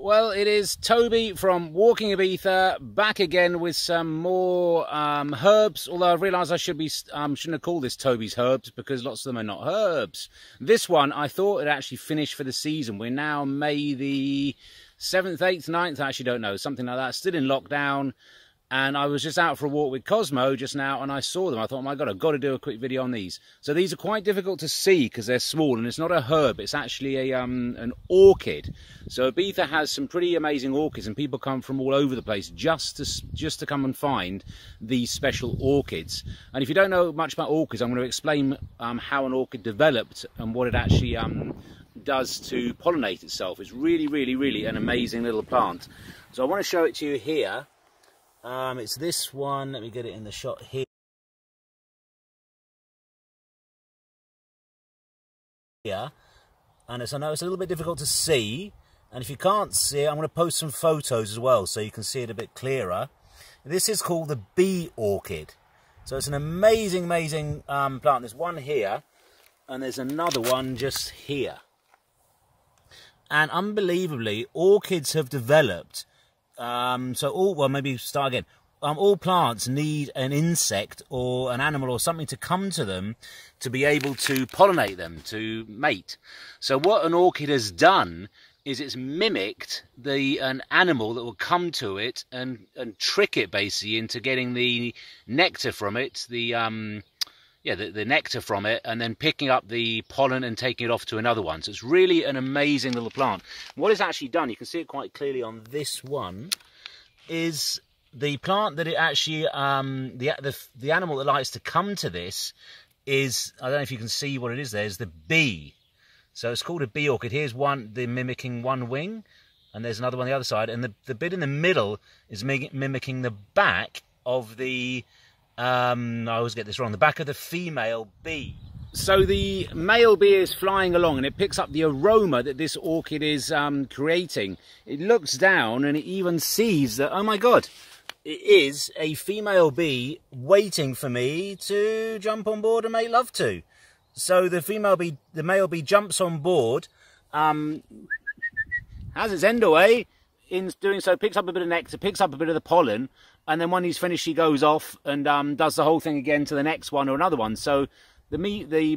Well, it is Toby from Walking Ibiza back again with some more herbs. Although I realised I shouldn't have called this Toby's herbs because lots of them are not herbs. This one I thought it actually finished for the season. We're now May the 7th, 8th, 9th. I actually don't know, something like that. Still in lockdown. And I was just out for a walk with Cosmo just now and I saw them. I thought, oh my God, I've got to do a quick video on these. So these are quite difficult to see because they're small and it's not a herb. It's actually an orchid. So Ibiza has some pretty amazing orchids and people come from all over the place just to come and find these special orchids. And if you don't know much about orchids, I'm going to explain how an orchid developed and what it actually does to pollinate itself. It's really, really, really an amazing little plant. So I want to show it to you here. It's this one. Let me get it in the shot here. And I know it's a little bit difficult to see. And if you can't see it, I'm going to post some photos as well so you can see it a bit clearer. This is called the Bee Orchid. So it's an amazing, amazing plant. There's one here and there's another one just here. And unbelievably, orchids have developed. Maybe start again. All plants need an insect or an animal or something to come to them to be able to pollinate them, to mate. So what an orchid has done is it's mimicked an animal that will come to it and trick it basically into getting the nectar from it, the nectar from it, and then picking up the pollen and taking it off to another one. So it's really an amazing little plant. What it's actually done, you can see it quite clearly on this one, is the plant that it actually, the animal that likes to come to this is, I don't know if you can see what it is there, is the bee. So it's called a bee orchid. Here's one, they're mimicking one wing, and there's another one on the other side, and the bit in the middle is mimicking the back of the, I always get this wrong, the back of the female bee. So the male bee is flying along and it picks up the aroma that this orchid is creating. It looks down and it even sees that, oh my God, it is a female bee waiting for me to jump on board and make love to. So the male bee jumps on board, has its end away, in doing so picks up a bit of nectar, picks up a bit of the pollen, and then when he's finished she goes off and does the whole thing again to the next one or another one. So the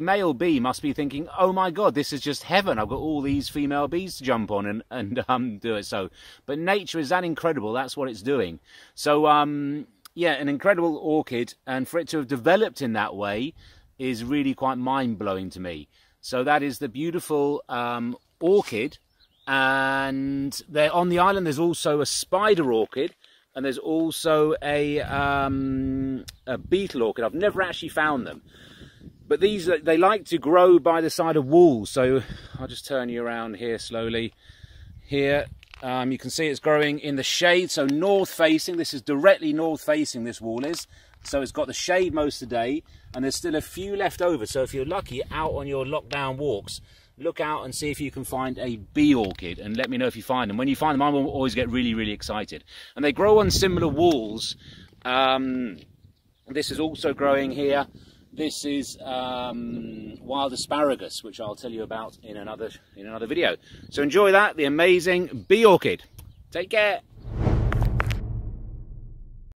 male bee must be thinking, oh my God, this is just heaven. I've got all these female bees to jump on and do it. So, but nature is that incredible. That's what it's doing. So yeah, an incredible orchid, and for it to have developed in that way is really quite mind-blowing to me. So that is the beautiful orchid. And there on the island there's also a spider orchid, and there's also a beetle orchid. I've never actually found them, but these, they like to grow by the side of walls. So I'll just turn you around here slowly. Here you can see it's growing in the shade, so north facing. This is directly north facing, this wall is. So it's got the shade most of the day, and there's still a few left over. So if you're lucky out on your lockdown walks, look out and see if you can find a bee orchid and let me know if you find them. When you find them, I will always get really, really excited. And they grow on similar walls. This is also growing here. This is wild asparagus, which I'll tell you about in another video. So enjoy that, the amazing bee orchid. Take care.